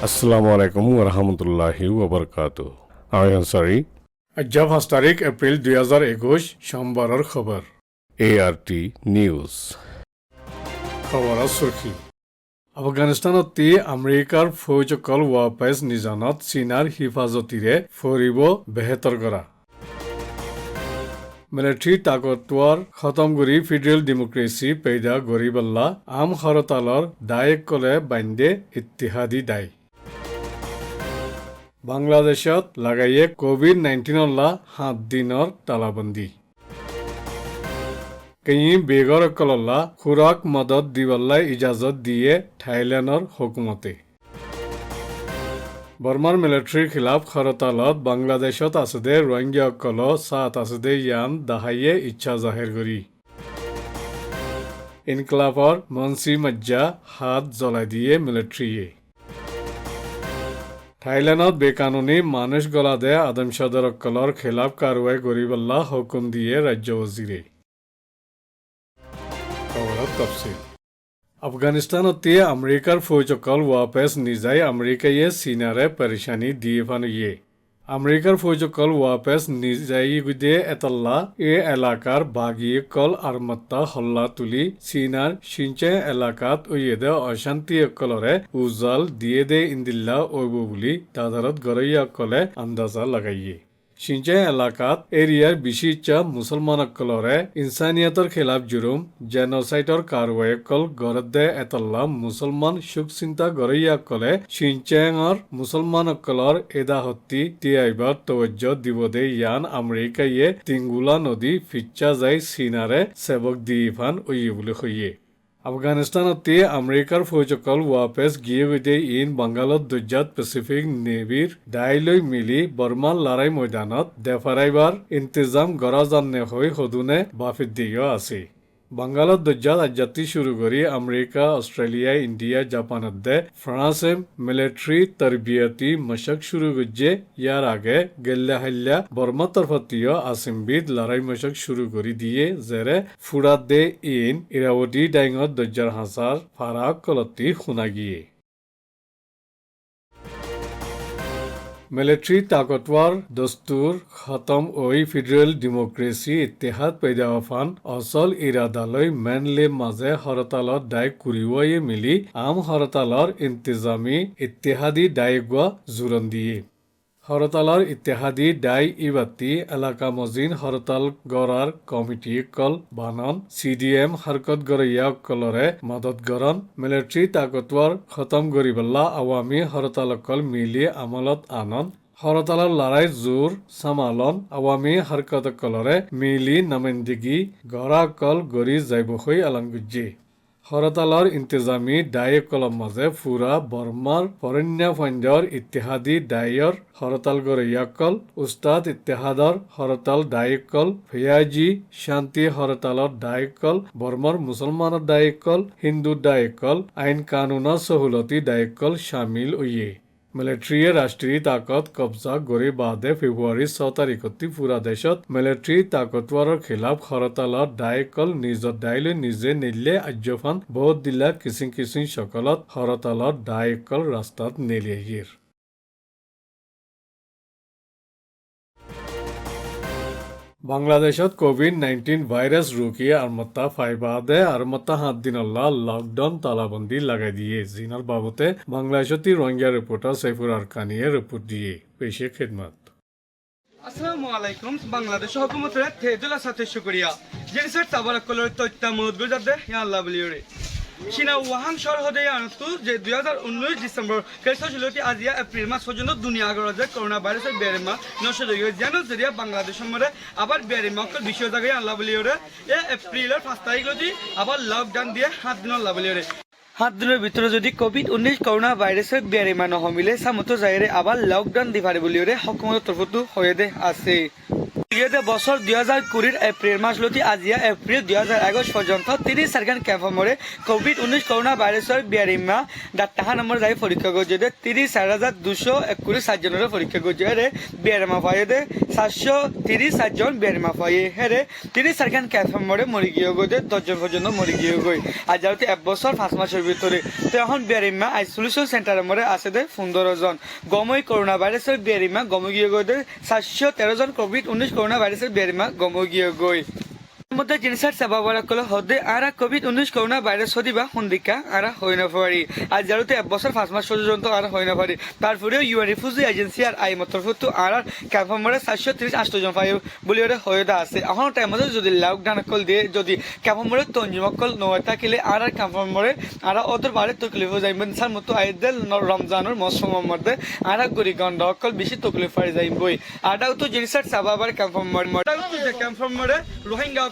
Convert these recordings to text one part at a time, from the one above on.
আসসালামু আলাইকুম ওরহামতুল্লাহি ওবরকাতু। আমি আনসারি। আজ 5 তারিখ এপ্রিল 2021 সোমবারের খবর। ART news. খবরের সুরখি আফগানিস্তানত আমেরিকাৰ ফৌজসকল ৱাপাইজ নিজানত চীনাৰ হিফাজতিৰে ফৰিব বেহেতৰ কৰা মিলিটাৰী তাকতৱাৰ খতম কৰি ফেডাৰেল ডেমক্ৰেসি পেইদা গৰিবাল্লা আম হৰতালৰ দায়ক কলে বান্ধে ইত্তেহাদি দায় বাংলাদেশত লাগাইয়ে কোভিড-19 7 দিনৰ তালাবন্দী কই বেগৰ কলল্লা খুৰাক মদত দিবল্লাই ইজাজত দিয়ে থাইল্যাণ্ডৰ হুকুমতে বৰ্মাৰ মিলিটাৰীৰ খিলাফ হৰতালত বাংলাদেশত আছে দে ৰোহিংগাসকল সাত আছে দে ইয়ান দাহাইয়ে ইচ্ছা জাহিৰ কৰি ইনকলাবৰ মনসি মজ্জা হাত জ্বলাই দিয়ে মিলিটাৰীয়ে থাইল্যাণ্ডত বেকানুনি মানুষ গলা দে আদম সদরকলর খিলাফ কারওয়াই গরিবাল্লা হুকুম দিয়ে রাজ্য ওজিরে আফগানিস্তানত আমেরিকার ফৌজসকল ওয়াপেস নিজাই আমেরিকায়ে চীনারে পেরেশানি দিয়ে ফানুয়ে আমেরিকার ফৌজসকল ওয়াপেস নিজাই গুদে এতল্লা এ এলাকার বাগিয়কল আরমাত্তা হল্লা তুলি চীনার সিনচে এলাকাত ওয়েদে অশান্তি অকলরে উজাল দিয়ে দে ইন্দিল্লা ওইব বুলি দাদারত গরইয়াকলে আন্দাজা লাগাইয়ে সিনচে এলাকাত এরিয়ার বেশি ইচ্ছা মুসলমানসকলরে ইনসানিয়তর খেলাফ জুরুম জেনোসাইডর কারওয়াইকল গরদ দে এতল্লা মুসলমান সুখ চিন্তা গরইয়াকলে সিনচেঙর মুসলমানসকলর এদাহত্তি তিয়াইবার তওজ্জহ দিব দে ইয়ান আমেরিকায়ে তিঙ্গুলা নদী ফিচ্চা যাই চীনারে সেবক দিফান ওই বুলি কইয়ে আফগানিস্তানত আমেরিকার ফৌজসকল ওয়াপেস গিয়ে গৈ ইন বাংগালত দুৰ্যাত পেচিফিক নেভিৰ দাইলৈ মিলি বৰ্মাৰ লৰাই ময়দানত দেফাৰাইবাৰ ইন্তজাম গৰা জানে হৈ সদুনে বাফিত দিও আছে বাংগালত দুৰ্যাত আজাতি শুরু কৰি আমেরিকা অস্ট্রেলিয়া ইন্ডিয়া জাপানত দে ফ্রান্সে মিলিটারি তরবিয়তি মশক শুরু করছে ইয়ার আগে গেল্লা হাল্লা বর্মা তরফতীয় আসিমবিদ লড়াই মশক শুরু করে দিয়ে জেরে ফুরাত দে ইন ইরাবতী ডাইঙত দজ্জার হাসার ফারাক কলতি শুনা গিয়ে মিলিটারি তাকতওয়ার দস্তুর খতম ওই ফেডারেল ডেমোক্রেসি ইত্তেহাদ পেদাওয়াফান অচল ইরাদালৈ মেনলে মাঝে হরতালত দায় কুরিওয়ে মিলি আম হরতালর ইন্তেজামি ইত্তেহাদি দায়গুয়া জোৰণ দিয়ে হরতালর ইত্তেহাদি দায় ইবাতি এলাকা মজিন হরতাল গড়ার কমিটি কল বানন CDM হরকত গড়িয়া কলরে মদত গরণ মিলিটারি তাকতওয়ার খতম গরিবাল্লা আওয়ামী হরতালকল মিলি আমলত আনন হরতালর লড়াই জোর সামালন আওয়ামী হরকতকলরে মিলি নামেন্দিগি গড়া কল গড়ি যাইবহৈ আলাংগুজ্জি হরতালর ইন্তজামি দায়কলম মাঝে ফুরা বর্মার ফরণ্যা ফঞ্জর ইত্তেহাদি দায়র হরতাল গড়িয়াকল উস্তাদ ইত্তেহাদর হরতাল দায়কল ফিয়াজি শান্তি হরতালর দায়কল বর্মার মুসলমানের দায়কল হিন্দু দায়কল আইন কানুনা সহুলতি দায়কল শামিল ওয়ে মিলিটারিয়ে রাষ্ট্রীয় তাকত কবজা গড়ি বাদে ফেব্রুয়ারি 6 তারিখতি পুরা দেশত মিলিটারি তাকতওয়াৰৰ খিলাফ হরতালত দায়কল নিজৰ দায়লৈ নিজে নিলে আজ্যফান বহুত দিলা কিচিং সকলত হরতালত দায়কল ৰাস্তাত নেলিয়েগিৰ বাংলাদেশত কোভিড-19 ভাইরাস রুকি আরমাত্তা ফাইবাদে আরমাত্তা 7 দিনল্লা লকডাউন তালাবন্দি লাগাই দিয়ে জিনার বাবতে বাংলাদেশতি রোহিঙ্গা রিপোর্টার সাইফুর আরকানিয়ে রিপোর্ট দিয়ে পেশে খেদমত আসসালামু আলাইকুম বাংলাদেশ হুকুমতের থেদুলা সাথে শুকরিয়া জেনসার তাবারাকলের তত্তা মদগুল যাবে ইয়া আল্লাহ বলিওরে চীনা ওয়াহান শহরে আনতু যে 2019 ডিসেম্বর কেসজলতি আজিয়া এপ্রিল মাস পর্যন্ত দুনিয়া গড়ে করোনা ভাইরাসের বেরেমা নষ্ট হয়ে যেন জরিয়া বাংলাদেশের মধ্যে আবার বেরেমাকল বিশ্ব জায়গায় আল্লাহ বলিওরে এ এপ্রিলের 5 তারিখ যদি আবার লকডাউন দিয়ে 7 দিন আল্লাহ বলিওরে 7 দিনের ভিতরে যদি কোভিড-19 করোনা ভাইরাসের বেরেমা নহমিলে সামতো জায়গায় আবার লকডাউন দি পারে বলিওরে হুকুমতের তরফতো হয়ে দে আছে বছর 2020 এপ্রিল মাস লতি আজিয়া এপ্রিল 2021 পর্যন্ত 30 সেকেন্ড ক্যাম্পমরে কোভিড-19 করোনা ভাইরাসের বিয়ারিমা ডাক্তার নম্বর যাই পরীক্ষা করছে 30,221 জনের পরীক্ষা করছে হেরে বিয়ারিমা পাইয়ে 730 জন বিয়ারিমা পাইয়ে হেরে 30 সেকেন্ড ক্যাম্পমরে মরি গিয়ে গিয়ে 10 জন পর্যন্ত মরি গিয়ে গই আজ যেহেতু 1 বছর 5 মাসের ভিতরে তো এখন বিয়ারিমা আইসোলেশন সেন্টারের মরে আছে 15 জন গমই করোনা ভাইরাসের বিয়ারিমা গম গিয়ে গই 713 জন কোভিড-19 করোনা ভাইরাসের বিয়ারিমা গম গিয়ে গই মধ্যে জিনিসের সেবা বলা কলে হদে আরা কোভিড-19 করোনা ভাইরাস হদিবা হুন্দিকা আরা হই না পারি আজ যেহেতু 1 বছর 5 মাস পর্যন্ত আর হই না পারি তারপরেও ইউএন রিফিউজি এজেন্সি আর আই মতরফুতু আর ক্যাম্পমরে 738 জন পাই বলি ওরে হয়দা আছে এখন টাইম মধ্যে যদি লকডাউন কল দিয়ে যদি ক্যাম্পমরে তঞ্জিমকল নয় থাকিলে আর ক্যাম্পমরে আর ওদের বাড়ি তকলিফ হয়ে যাইবেন সার মতো আইদেল রমজানের মৌসুমের মধ্যে আর গরি গন্ড অকল বেশি তকলিফ হয়ে যাইবই আটাও তো জিনিসের সাবাবার ক্যাম্পমরে রোহিঙ্গা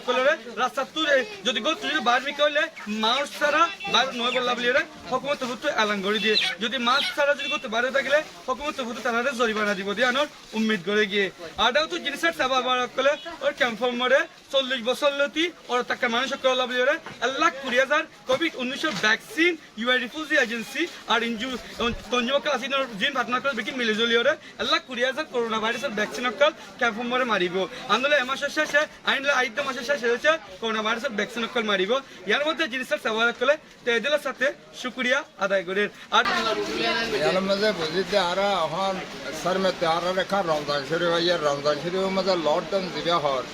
রাস্তা তুলে যদি গো তুলে বারমি কইলে মাছ ছাড়া বার নয় বললা বলি রে হকুমত ফুটু এলান করে দিয়ে যদি মাছ ছাড়া যদি করতে বাইরে থাকলে হকুমত ফুটু তারারে জরিমানা দিব দিয়ে আনোর উম্মিদ করে গিয়ে আটাও তো জিনিসের সেবা বার করলে ওর ক্যাম্পমরে 40 বছর লতি ওর টাকা মানুষ করলা বলি রে 1,20,000 কোভিড-19 ভ্যাকসিন ইউএন রিফিউজি এজেন্সি আর ইনজু তঞ্জমকা আসিনোর জিন ভাতনা করে বেকি মিলে জলি ওরে 1,20,000 করোনা ভাইরাসের ভ্যাকসিন অকল ক্যাম্পমরে মারিব আন্দোলন এ মাসের শেষে আইনলে আইতে মাসের শেষে হচ্ছে করোনা ভাইরাসের ভ্যাকসিন অকল মারিব ইয়ার মধ্যে জিনিসের সেবা করলে তেদিলের সাথে শুকরিয়া আদায় করে আর এর মধ্যে বুঝিতে আর এখন সর মে তার রেখা রমজান শরীফ হইয়া রমজান শরীফের মধ্যে লকডাউন দিবে হর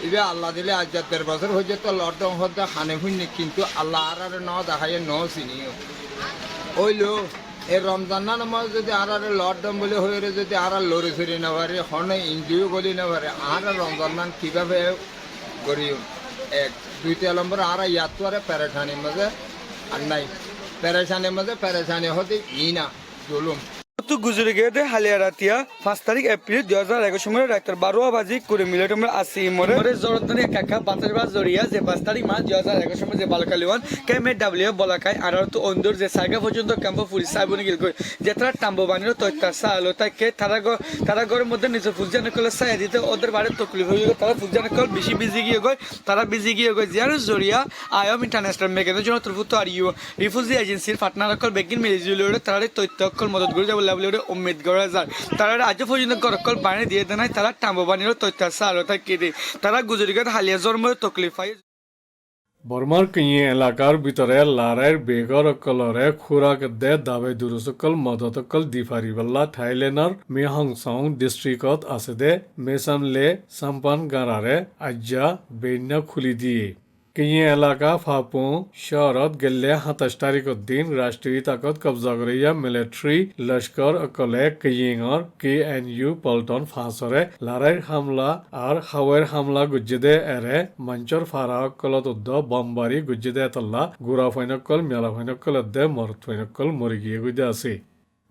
ইবে আল্লাহ দিলে আজ 13 বছর হয়ে তো লকডাউন হতে খানে হুইনি কিন্তু আল্লাহ আর ন দেখাইয়ে ন চিনিও ওইলো এই রমজান নামাজ যদি আর লকডাউন বলে হয়ে যদি আর লড়ে ছড়ি না পারে হনে ইন্ডিও গলি না পারে আর রমজান নাম কীভাবে করি 2 নম্বর আর ইয়াতো আর প্যারেশানির মাঝে আর নাই প্যারেশানি হতে ই না জুলুম তো গুজরে গিয়ে হালিয়া রাতিয়া 5 তারিখ এপ্রিল 2021 সময় রাত 12 বাজে করে মিলেট আমরা আসি মরে জরদানি কাকা বাতাস বাজ জড়িয়া যে 5 তারিখ মাস 2021 সময় যে বালকালিওয়ান কেমে ডাব্লিউ বলাকাই আর তো অন্দর যে সাইগা পর্যন্ত ক্যাম্প পুলিশ সাইবনি গিল কই যেটা টাম্বো বানির তৈতা সালো তাকে তারা ঘরের মধ্যে নিজে ফুজানে কলে সাই দিতে ওদের বাড়ি তকলিফ হয়ে গেল তারা ফুজানে কল বেশি বিজি গিয়ে গই তারা বিজি গিয়ে গই যার জড়িয়া আইএম ইন্টারন্যাশনাল মেগাজিন জন্য তরফুত আর ইউ রিফিউজি এজেন্সির পার্টনার কল বেগিন মিলে জুলিওরে তারা তৈত্য কল মদত করে যাব উম্মিদ করা যায় তারা আজ পর্যন্ত গরকল বানি দিয়ে দেয় তারা টাম্বো বানির তৈত্য সালো তাকে তারা গুজরিগত হালিয়া জন্ম তকলিফ হয় বর্মার কিয়ে এলাকার ভিতরে লারাইর বেগর অকলরে খুরাক দে দাবে দুরুসকল মদত অকল দিফারিবাল্লা থাইল্যান্ডর মেহংসং ডিস্ট্রিক্টত আছে দে মেসামলে সাম্পান গাঁরারে আজ্জা বেন্যা খুলি দিয়ে কিয়ে এলাকা ফাপু শহরত গেলে 27 তারিখের দিন রাষ্ট্রীয় তাকত কবজা করিয়া মিলিটারি লস্কর অকলে কিয়িংর KNU পল্টন ফাঁসরে লারাইর হামলা আর হাওয়ের হামলা গুজ্জিদে এরে মঞ্চর ফারা অকলত উদ্দ বমবারি গুজ্জিদে এতল্লা গুড়া ফৈনকল মেলা ফৈনকল দে মরত ফৈনকল মরি গিয়ে গুজে আছে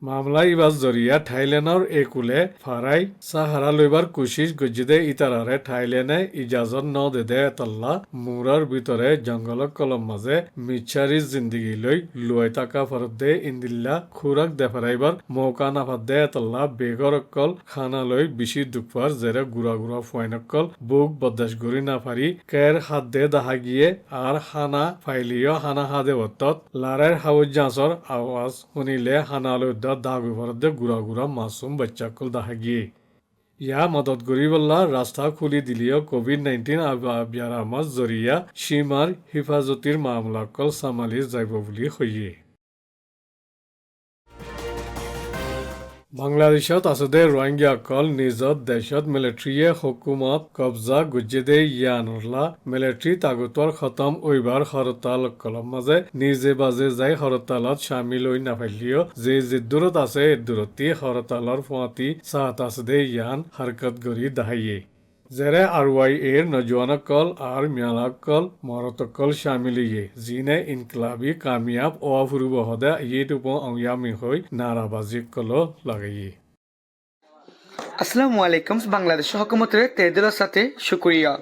মামলা ইবাস জরিয়া থাইল্যান্ডর একুলে ফারাই সাহারা লইবার কুশিস গজ্জিদে ইতারারে থাইল্যান্ডে ইজাজত ন দে এতল্লা মুরার ভিতরে জঙ্গল কলম মাঝে মিচ্ছারি জিন্দিগি লই লুয়াই টাকা ফরত দে ইন্দিল্লা খুরাক দেফারাইবার মৌকা নাফাত দে এতল্লা বেগর অকল খানা লই বেশি দুপার জেরে গুড়া গুড়া ফুয়াইনকল বুক বদাস গরি না পারি কের হাত দে দাহা গিয়ে আর হানা ফাইলিও হানা হাদে অত্তত লারাইর হাউজ জাঁচর আওয়াজ শুনিলে হানা লই দাগু ভরদে গুড়া গুড়া মাসুম বাচ্চা কল দাহা গিয়ে ইয়া মদত গরিবল্লা রাস্তা খুলি দিলিও কোভিড-19 আবিয়ারামাজ জরিয়া সীমার হিফাজতির মামলা কল সামালি যাইব বুলি হইয়ে বাংলাদেশত আছে দে রোহিঙ্গা কল নিজত দেশত মিলিটারিয়ে হুকুমত কবজা গুজ্জিদে ইয়ানরলা মিলিটারি তাগুতর খতম ওইবার হরতাল কলম মাঝে নিজে বাজে যাই হরতালত শামিল হই নাফাইলিও যে দূরত আছে দূরতি হরতালর ফুয়াতি সাত আছে দে ইয়ান হারকত গরি দাহাইয়ে জেরে আরওয়াই এর নজওয়ানকল আর মিয়ালাকল মরতকল শামিলিয়ে জিনে ইনকলাবি কামিয়াব ও ফুরুব হদে ইয়েটুপ অংয়ামি হই নারাবাজি কল লাগাইয়ে আসসালামু আলাইকুম বাংলাদেশ হুকুমতের তেদিলের সাথে শুকরিয়া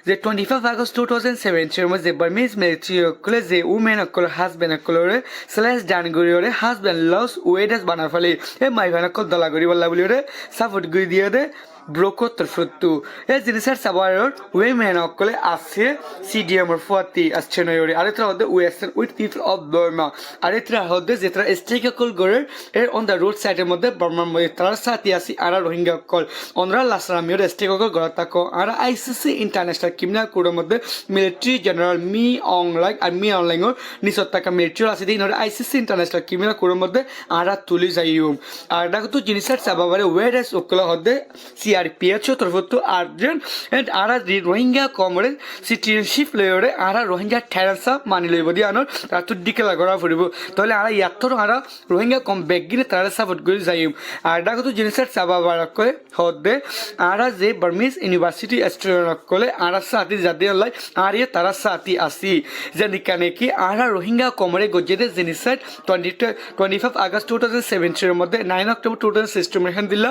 যে 25 আগস্ট 2017 মধ্যে বার্মিজ মিলিটারি অকলে যে উমেন অকল হাজবেন্ড অকলরে স্ল্যাশ ডানগুরিওরে হাজবেন্ড লস ওয়েডাস বানার ফলে এ মাইভান অকল দলাগুরি বল্লা বলিওরে সাপোর্ট গুই দিয়ে দে ব্রোকো তরফতু এই জিনিসের সাবারর ওয়ে মেন অকলে আছে সিডিএমর ফুয়াতি আসছে নয়রে আরেত্রা হদে western with people of Burma আরেত্রা হদে যেত্রা স্টেক কল গরে এর অন দ্য রোড সাইডের মধ্যে বার্মার মধ্যে তার সাথে আসি আর রোহিঙ্গা কল অনরা লাসরামিয়র স্টেক কল গরা তাকো আর আইসিসি ইন্টারন্যাশনাল ক্রিমিনাল কোর্টের মধ্যে মিলিটারি জেনারেল মি অংলাইক আর মি অনলাইনর নিচত টাকা মিলিটারি আছে দিন আইসিসি ইন্টারন্যাশনাল ক্রিমিনাল কোর্টের মধ্যে আর তুলি যাইম আর ডাকো তো জিনিসের সাবাবারে ওয়েরেস ওকলা হদে সিআরপিএফ তরফতু আর্জেন্ট এন্ড আর রোহিঙ্গা কমরে সিটিজেনশিপ লয়রে আর রোহিঙ্গা ঠেরাসা মানি লইব দি আনর তার তো ডিকেলা করা ফুরিব তাহলে আর ইয়াত্তর আর রোহিঙ্গা কম বেগিনে তারা সাপোর্ট করে যাইম আর ডাকো তো জিনিসের সাবাবারা কয় হদে আর যে বার্মিজ ইউনিভার্সিটি স্টুডেন্ট কলে আর সাথী জাতি লাই আর ইয়ে তারা সাথী আসি যে নিকানে কি আর রোহিঙ্গা কমরে গজেদে জিনিসের 25 আগস্ট 2017 এর মধ্যে 9 অক্টোবর 2016 এর দিলা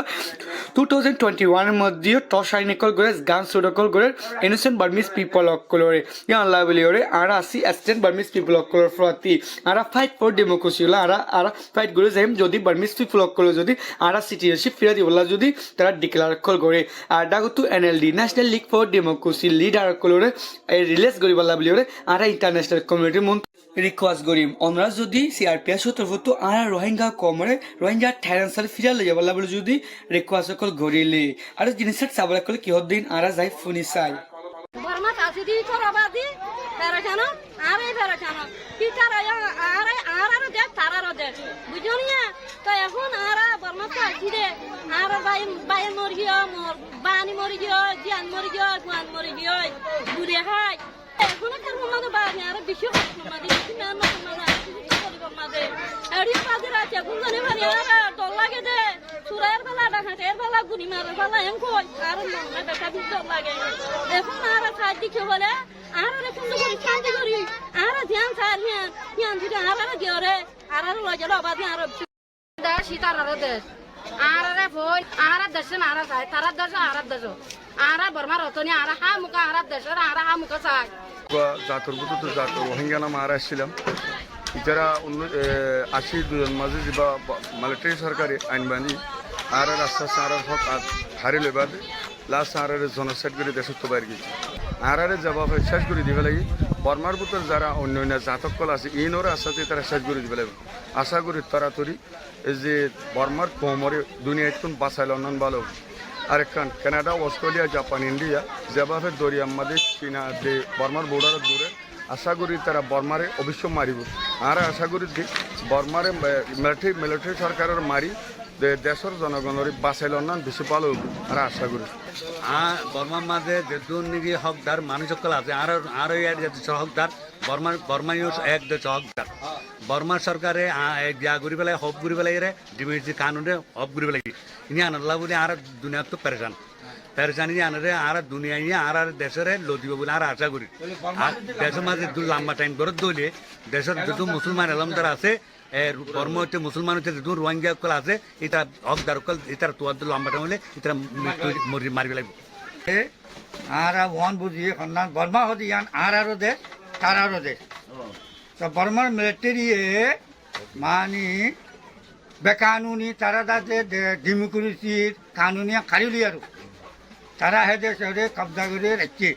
2021 এর মধ্যে টসাইনিকল করে গান সুডকল করে ইনোসেন্ট বার্মিজ পিপল অকলরে ইয়া লাভলিওরে আর আসি অ্যাসিস্ট্যান্ট বার্মিজ পিপল অকলর ফ্রতি আর ফাইট ফর ডেমোক্রেসি হলো আর ফাইট করে যাইম যদি বার্মিজ পিপল অকল যদি আর সিটিজেনশিপ ফিরা দিবলা যদি তারা ডিক্লেয়ার কল করে আর ডাগতু NLD national league for democracy leader কলরে রিলিজ করিবলা বলিওরে আর ইন্টারন্যাশনাল কমিউনিটি রিকোয়েস্ট করিম আমরা যদি সিআরপিএফ তরফতো আর রোহিঙ্গা কমরে রোহিঙ্গা ঠেরান্সাল ফিরা লই যাবলা বলে যদি রিকোয়েস্ট কল গরিলে আর জিনিসের সাবলা কল কি হদিন আর যাই ফুনি চাই বর্মা কাছে দি করবাদি ফেরাখানো আরে ফেরাখানো কি তারা আর দেখ তারারও দেখ বুঝনিয়া তো এখন আর বর্মা কাছে দে আর বাই মরিও মোর বানি মরিও জিয়ান মরিও গুয়ান মরিও বুড়ে হাই এখন কার মমাদে বানি আর বিশ্ব মমাদে না মমাদে মমাদে এড়ি পাদে রাতে গুননে বানি আর দল লাগে দে সুরায়ের বেলা ডাকাতের বেলা গুনি মারার বেলা এম কই আর মনে দেখা ভিতর লাগে এখন আর খাইতে কি বলে আর সুন্দর করে শান্তি করি আর ধ্যান সারিয়া ধ্যান দিতে আর দিওরে আর লজে লবাদি আর দেশ সীতারার দেশ আর ফোন আর দেশ আর চাই তারা দেশ আর বর্মার হতনি আর হা মুখা আর দেশের আর হা মুখা চাই জাতর বুতো জাত রোহিঙ্গা নাম আর আসছিলাম যারা 80 মাঝে যা মিলিটারি সরকারি আইন বান্ধি আর আস্তে আস্তে আর হক হারিলে বাদ লাস্ট আর জনসাইড করে দেশ তো বাইরে গেছে আর জবাব শেষ করে দিবে লাগি বর্মার বুতর যারা অন্য অন্য জাতকল আছে ইনরে আস্তে আস্তে তারা শেষ করে দিবে লাগবে আশা করি তাড়াতাড়ি এই যে বর্মার কোমরে দুনিয়া একটু বাঁচাইল অন্যান্য ভালো আরেকখান কানাডা অস্ট্রেলিয়া জাপান ইন্ডিয়া যেভাবে দরিয়া আমাদের চীনা যে বর্মার বর্ডার দূরে আশা করি তারা বর্মারে অবশ্য মারিব আর আশা করি বর্মারে মিলিটারি সরকারের মারি দেশের জনগণের বাঁচাইল অন্যান বেশি ভালো আর আশা করি বর্মার মাঝে যে দুর্নীতি হকদার মানুষ সকল আছে আর হকদার বর্মাইও এক দেশ হকদার বর্মা সরকারে যা ঘুরি পেলাই হব ঘুরি পেলাই রে ডিমিটি কানুনে হব ঘুরি পেলাই ইনি আনাল্লা বলে আর দুনিয়া তো পেরেশানি আনরে আর দুনিয়া আর দেশের লদিব বলে আর আশা করি আর দেশের মাঝে দু লম্বা টাইম করে দলে দেশের যেহেতু মুসলমান এলামদার আছে বর্ম হচ্ছে মুসলমান হচ্ছে যেহেতু রোহিঙ্গা কল আছে এটা হকদার কল এটা তোয়ার লম্বা টাইম হলে এটা মারিবে লাগবে আর ওয়ান বুঝি সন্ধান বর্মা হদি ইয়ান আর দে তারারও দে তো বর্মার মিলিটারি মানি বেকানুনি তারা দাতে ডেমোক্রেসির কানুনিয়া কারিলি আর তারা হে দেশে কবজা করে রাখছে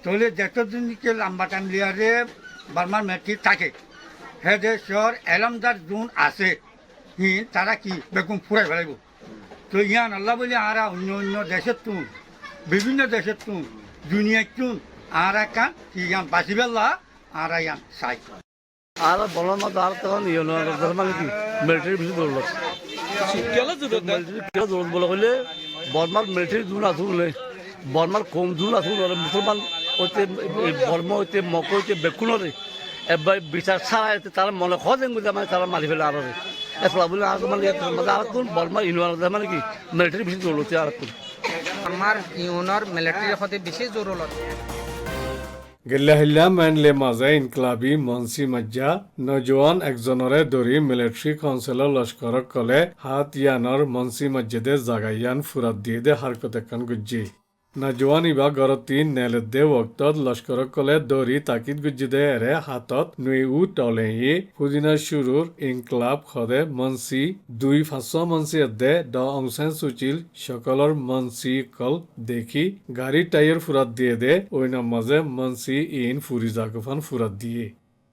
তাহলে যতদিনকে লম্বা টাইম লিয়ারে বর্মার মিলিটারি থাকে হে দেশের এলামদার যোন আছে তারা কি বেগুন ফুরাই ফেলাইব তো ইয়ান আল্লাহ বলে আর অন্য অন্য দেশের তুন বিভিন্ন দেশের তুন দুনিয়ার তুন আর কান কি ইয়ান বাঁচি পেলা আর ইয়ান চাই আর বলার মতো আর তখন মানে কি মিলিটারি বেশি দৌড় দৌড় বলে হলে বর্মার মিলিটারি জোন আসলে বর্মার কম জোন আসলে মুসলমান হইতে বর্মা হইতে মক হইতে বেকুনরে এবার বিচার ছাড়া তারা মনে খোঁজেন বুঝে মানে তারা মারি ফেলে আরো এসলা বলে আর মানে আর কোন বর্মা ইউনিয়ন মানে কি মিলিটারি বেশি দৌড়তে আর কোন আমার ইউনিয়ন মিলিটারি হতে বেশি জরুরত গেল্লাহিল্লা মেনলে মাঝে ইনকলাবি মনসি মজ্জা নজওয়ান একজনরে দরি মিলিটারি কাউন্সিলর লস্করক কলে হাত ইয়ানর মনসি মসজিদে জাগাইয়ান ফুরাত দিয়ে দে হারকত একান গুজ্জি নাজোৱানী বা গৰতি নেলেদে বক্তত লস্কৰকলে দৌৰি তাকিদ গুজিদে এৰে হাতত নুই উ তলেহি ফুজিনা শুৰুৰ ইনকলাব সদে মঞ্চি 2-500 মঞ্চি এদে দ অংচেন সুচিল সকলৰ মঞ্চি কল দেখি গাড়ী টায়াৰ ফুৰাত দিয়ে দে ওইনা মাঝে মঞ্চি ইন ফুৰি জাগফান ফুৰাত দিয়ে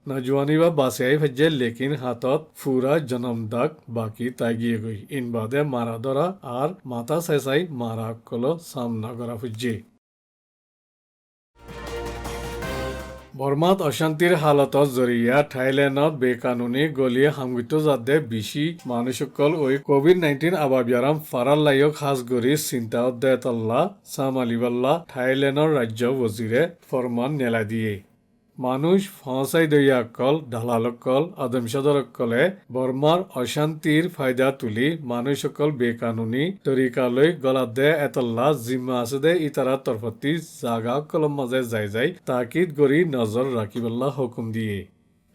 নজওয়ানি বা বাসে ভেজে লেকিন হাতত ফুরা জনমদাক বাকি তাগিয়ে গই ইন বাদে মারা ধরা আর মাথা চেঁচাই মারা কলো সামনা করা ফুজে বর্মাত অশান্তির হালতত জরিয়া থাইল্যান্ডত বেকানুনি গলিয়ে হামগুত যাতে বেশি মানুষসকল ওই কোভিড-19 আবাবিয়ারাম ফারাল লাইক হাজগরি চিন্তা দে তল্লা সামালিবাল্লা থাইল্যান্ডর রাজ্য ওজিরে ফরমান নেলা দিয়ে মানুষ ফসাই দইয়াকল ঢালালকল আদমসদরকলে বর্মার অশান্তির ফায়দা তুলি মানুষসকল বেকানুনি তরিকালৈ গলাত দে এতল্লা জিম্মা আছে দে ইতারা তরফতি জাগা কলম মাঝে যাই তাকিদ গরি নজর রাখিবল্লা হুকুম দিয়ে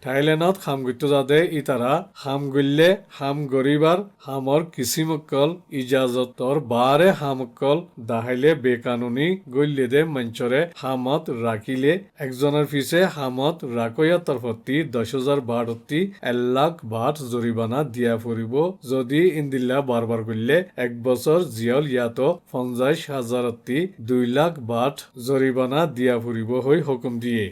থাইল্যান্ডত হামগুত যাদে ইতারা হাম গল্লে হাম গরিবার হামর কিসিমকল ইজাজতর বারে হামকল দাহাইলে বেকানুনি গল্লে দে মঞ্চরে হামত রাখিলে একজনের পিছে হামত রাকয়া তরফতি 10,000 বাড়তি 1 লাখ বাট জরিমানা দিয়া ফুরিব যদি ইন্দিল্লা বারবার করলে 1 বছর জিয়ল ইয়াতো 50,000 2 লাখ বাট জরিমানা দিয়া ফুরিব হই হুকুম দিয়ে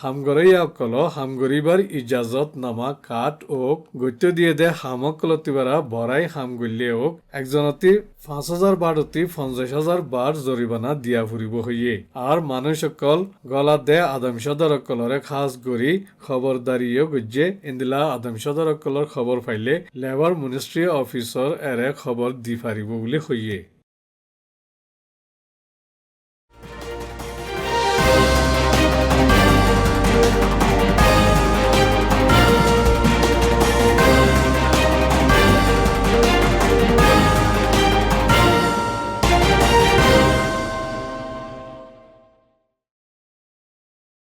হামগরইয়াকল হামগরিবার ইজাজত নামা কাঠ ওক গত্য দিয়ে দে হামকলতিবারা বড়াই হামগল্লে ওক একজনতি 5,000 বাড়তি 50,000 বার জরিমানা দিয়া ফুরিব হইয়ে আর মানুষসকল গলা দে আদমসদরকলরে খাস গরি খবরদারিও গজ্জে ইন্দিলা আদমসদরকলর খবর পাইলে লেবার মিনিস্ট্রি অফিসর এরে খবর দি ফারিব বলে হইয়ে